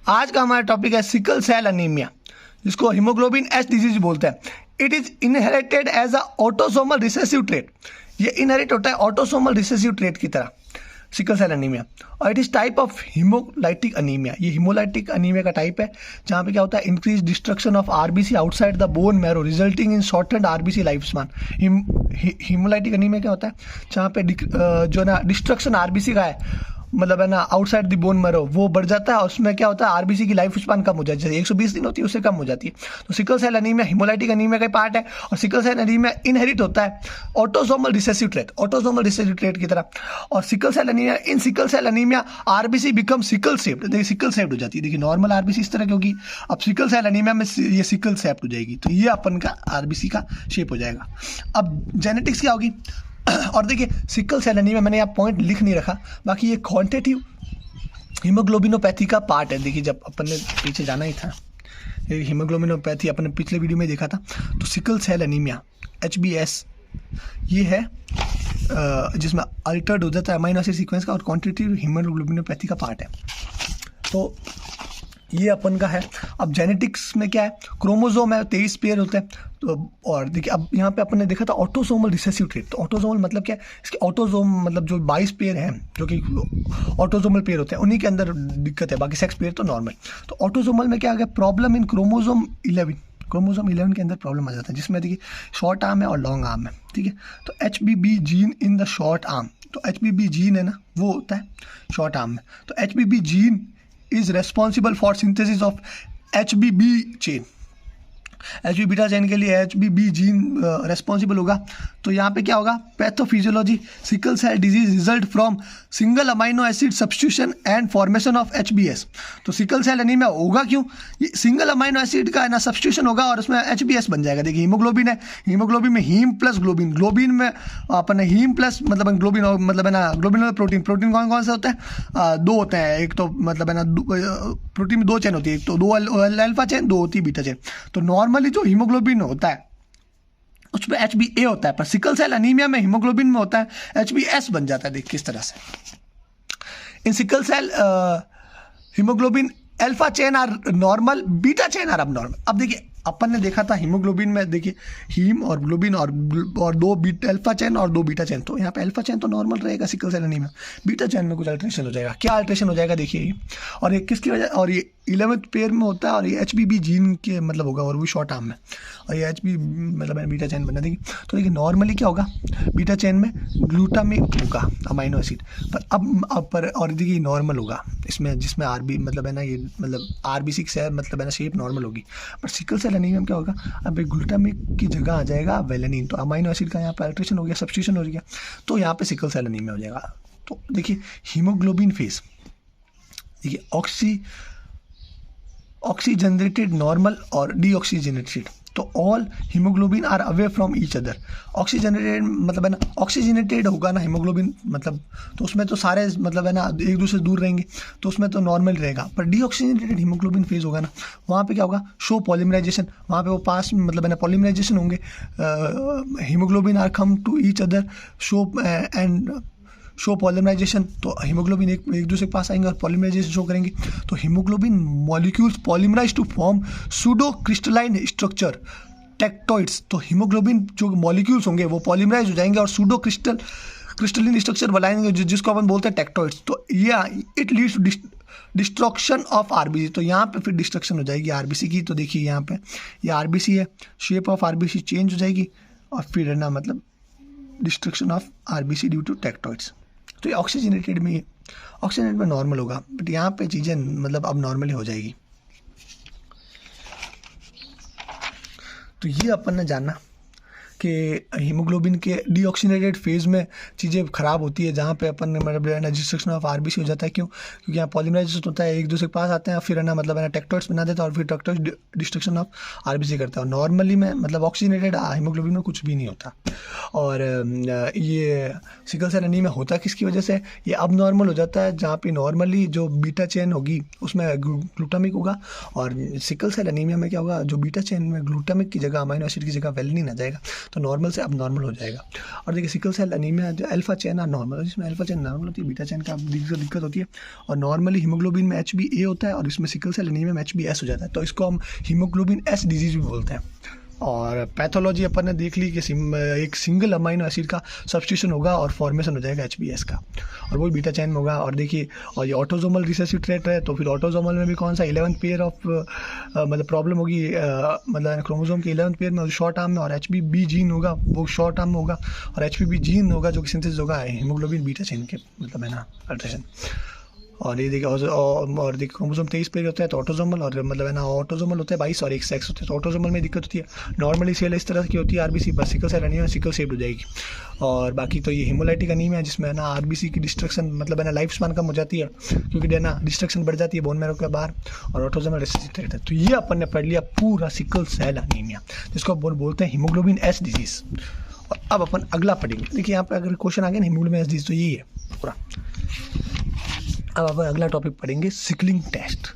आज का हमारा टॉपिक है सिकल सेल अनीमिया, जिसको हीमोग्लोबिन एस डिजीज बोलते हैं। It is inherited as a autosomal recessive trait. ये इनहेरिट होता है ऑटोसोमल रिसेसिव ट्रेट की तरह, सिकल सेल अनीमिया। और it is type of haemolytic anaemia. ये हीमोलाइटिक अनीमिया का टाइप है, जहाँ पे क्या होता है, increase destruction of RBC outside the bone marrow resulting in shortened RBC life span. Haemolytic anaemia क्या होता है, जहाँ पे जो ना डिस्ट्रक्शन आरबीसी का है, मतलब है ना, आउटसाइड द बोन मैरो, वो बढ़ जाता है। और उसमें क्या होता है, आरबीसी की लाइफ स्पान कम हो जाती है, जैसे 120 दिन होती है उससे कम हो जाती है। तो sickle cell anaemia haemolytic anaemia का पार्ट है। और सिकल सेल अनीमिया इनहेरिट होता है autosomal recessive trait, autosomal recessive trait की तरह। और sickle cell anaemia, in sickle cell anaemia RBC become sickle shaped. देखिए सिकल शेप्ड हो जाती है। देखिए नॉर्मल आरबीसी इस तरह की होगी, अब सिकल सेल अनीमिया में ये सिकल शेप्ड हो जाएगी। तो ये अपन का आरबीसी का शेप हो जाएगा। अब जेनेटिक्स क्या होगी, और देखिए सिकल सेल अनीमिया, मैंने यहाँ पॉइंट लिख नहीं रखा, बाकी ये क्वांटिटेटिव हीमोग्लोबिनोपैथी का पार्ट है। देखिए जब अपन ने पीछे जाना ही था, हीमोग्लोबिनोपैथी अपन ने पिछले वीडियो में देखा था। तो सिकल सेल अनीमिया HbS ये है जिसमें अल्टर्ड हो जाता है अमीनो एसिड सीक्वेंस का, और क्वांटिटेटिव हीमोग्लोबिनोपैथी का पार्ट है। तो ये अपन का है। अब जेनेटिक्स में क्या है, क्रोमोसोम है, 23 पेयर होते हैं। तो और देखिए अब यहाँ पे अपन ने देखा था ऑटोसोमल रिसेसिव ट्रेट। तो ऑटोसोमल मतलब क्या है, इसके ऑटोसोम मतलब जो 22 पेयर हैं जो कि ऑटोसोमल पेयर होते हैं, उन्हीं के अंदर दिक्कत है, बाकी सेक्स पेयर तो नॉर्मल। तो ऑटोसोमल में क्या आ गया, प्रॉब्लम इन क्रोमोसोम 11। क्रोमोसोम 11 के अंदर प्रॉब्लम आ जाता है, जिसमें देखिए शॉर्ट आर्म है और लॉन्ग आर्म है, ठीक है। तो HBB gene in the short arm, तो HBB जीन है ना, वो होता है शॉर्ट आर्म में। तो HBB gene is responsible for synthesis of HBB chain। HB beta chain के लिए HBB जीन रेस्पॉन्सिबल होगा। तो यहाँ पे क्या होगा, pathophysiology, sickle cell disease result from single amino acid substitution and formation of HbS। तो सिकल सेल अनीमिया होगा क्यों, ये सिंगल अमाइनो एसिड का है ना सब्स्टिट्यूशन होगा और उसमें HbS बन जाएगा। देखिए हीमोग्लोबिन है, हीमोग्लोबिन में हीम प्लस ग्लोबिन, ग्लोबिन में अपन हीम प्लस मतलब ग्लोबिन, मतलब है ना ग्लोबिन प्रोटीन। प्रोटीन कौन कौन से होते हैं, दो होते हैं। एक तो मतलब है ना प्रोटीन में दो चेन होती है, एक तो दो अल्फा चेन, दो होती है बीटा चेन। तो नॉर्मली जो हीमोग्लोबिन होता है उसमें HbA होता है, पर सिकल सेल अनीमिया में हीमोग्लोबिन में होता है HbS बन जाता है। देख किस तरह से, in sickle cell haemoglobin alpha chain are normal, beta chain are abnormal. अब देखिए अपन ने देखा था हीमोग्लोबिन में, देखिए हीम और ग्लोबिन और दो बीटा अल्फा चेन और दो बीटा चेन। तो यहाँ पे अल्फा चेन तो नॉर्मल रहेगा sickle cell anaemia, beta chain में कुछ अल्ट्रेशन हो जाएगा। क्या अल्ट्रेशन हो जाएगा देखिए, और ये किसकी वजह, और ये 11th पेयर में होता है, और ये HBB जीन के मतलब होगा, और वो शॉर्ट आर्म में, और ये HB मतलब बीटा चेन बना देगी। तो देखिए नॉर्मली क्या होगा, बीटा चेन में ग्लूटामिक होगा अमाइनो एसिड, पर अब पर और देखिए नॉर्मल होगा इसमें, जिसमें RB मतलब है ना, ये मतलब RBC से मतलब है ना शेप नॉर्मल होगी। पर सिकल सेल अनीमिया में क्या होगा, अब ग्लूटामिक की जगह आ जाएगा वेलिन। तो अमाइनो एसिड का यहाँ पर अल्ट्रेशन हो गया, सब्स्टिट्यूशन हो गया, तो यहाँ पे सिकल सेल अनीमिया हो जाएगा। तो देखिए हीमोग्लोबिन फेज, देखिए ऑक्सीजनरेटेड नॉर्मल और डीऑक्सीजनेटेड। तो all haemoglobin are away from each other. Oxygenated मतलब है ना, ऑक्सीजनेटेड होगा ना हीमोग्लोबिन मतलब, तो उसमें तो सारे मतलब है ना एक दूसरे से दूर रहेंगे, तो उसमें तो नॉर्मल रहेगा। पर डीऑक्सीजनेटेड हीमोग्लोबिन फेज होगा ना, वहाँ पे क्या होगा, शो पॉलीमराइजेशन, वहाँ पे वो पास मतलब है ना पॉलीमराइजेशन होंगे। Haemoglobin are come to each other show and show polymerisation. तो हीमोग्लोबिन एक दूसरे के पास आएंगे और पॉलीमराइजेशन शो करेंगे। तो haemoglobin molecules polymerise to form pseudo crystalline structure tactoids. तो हीमोग्लोबिन जो मॉलिक्यूल्स होंगे वो पॉलीमराइज हो जाएंगे और सूडो क्रिस्टलिन स्ट्रक्चर बनाएंगे, जिसको अपन बोलते हैं टेक्टोइड्स। तो ये it leads to destruction of RBC। तो यहाँ पे फिर डिस्ट्रक्शन हो जाएगी RBC की। तो देखिए यहाँ पे ये RBC है, शेप ऑफ RBC चेंज हो जाएगी, और फिर है ना मतलब destruction of RBC due to tactoids. तो ये ऑक्सीजनेटेड में नॉर्मल होगा, बट यहाँ पे चीज़ें मतलब अब नॉर्मली हो जाएगी। तो ये अपन ने जाना कि हीमोग्लोबिन के डीऑक्सीजनेटेड फेज में चीज़ें खराब होती है, जहाँ पे अपन मतलब डिस्ट्रक्शन ऑफ RBC हो जाता है। क्यों, क्योंकि यहाँ पॉलीमराइजेशन होता है, एक दूसरे के पास आते हैं, फिर है ना मतलब है ना टेक्टोइड्स बना देता है, और फिर टेक्टोइड्स डिस्ट्रक्शन ऑफ RBC करता है। और नॉर्मली में मतलब ऑक्सीजनेटेड हीमोग्लोबिन में कुछ भी नहीं होता। और ये सिकल सेल अनीमिया होता है किसकी वजह से, ये अब नॉर्मल हो जाता है, जहाँ पे नॉर्मली जो बीटा चेन होगी उसमें ग्लूटामिक होगा, और सिकल सेल अनीमिया में क्या होगा, जो बीटा चेन में ग्लूटामिक की जगह अमाइनो एसिड की जगह वेलिन आ जाएगा। तो नॉर्मल से अब नॉर्मल हो जाएगा। और देखिए सिकल सेल एनीमिया जो अल्फा चेन और नॉर्मल, जिसमें अल्फा चेन नॉर्मल होती है, बीटा चेन का दिक्कत होती है। और नॉर्मली हीमोग्लोबिन में HbA होता है और इसमें सिकल सेल एनीमिया में HbS हो जाता है, तो इसको हम हीमोग्लोबिन S डिजीज भी बोलते हैं। और पैथोलॉजी अपन ने देख ली कि एक सिंगल अमाइनो एसिड का सब्स्टिट्यूशन होगा और फॉर्मेशन हो जाएगा HbS का, और वो बीटा चैन में होगा। और देखिए, और ये ऑटोसोमल रिसेसिव ट्रेट है, तो फिर ऑटोसोमल में भी कौन सा 11th पेयर ऑफ मतलब प्रॉब्लम होगी, मतलब क्रोमोसोम के 11th पेयर में शॉर्ट आर्म में, और HBB जीन होगा वो शॉर्ट आर्म में होगा, और HBB जीन होगा जो कि सिंथेसिस होगा हीमोग्लोबिन बीटा चैन के, मतलब है ना अल्ट्रेशन। और ये देखिए, और देखिए क्रोमोसोम 23 पे होता है तो ऑटोसोमल, और मतलब है ना ऑटोसोमल होता है 22 और एक सेक्स होता है, तो ऑटोसोमल में दिक्कत होती है। नॉर्मली सेल इस तरह की होती है RBC, बस sickle cell anaemia sickle shaped हो जाएगी। और बाकी तो ये हेमोलाइटिक एनीमिया है जिसमें है ना RBC की डिस्ट्रक्शन, मतलब है ना लाइफ स्पान कम हो जाती है क्योंकि है ना डिस्ट्रक्शन बढ़ जाती है बोन मैरो के बाहर, और ऑटोसोमल रिसेसिव ट्रेट है। तो ये अपन ने पढ़ लिया पूरा सिकल सेल एनीमिया, जिसको अपन बोलते हैं हीमोग्लोबिन S डिजीज। और अब अपन अगला पढ़ेंगे। देखिए यहाँ पे अगर क्वेश्चन आ गया ना हीमोग्लोबिन S डिजीज, तो यही है पूरा। अब अपन अगला टॉपिक पढ़ेंगे सिकलिंग टेस्ट।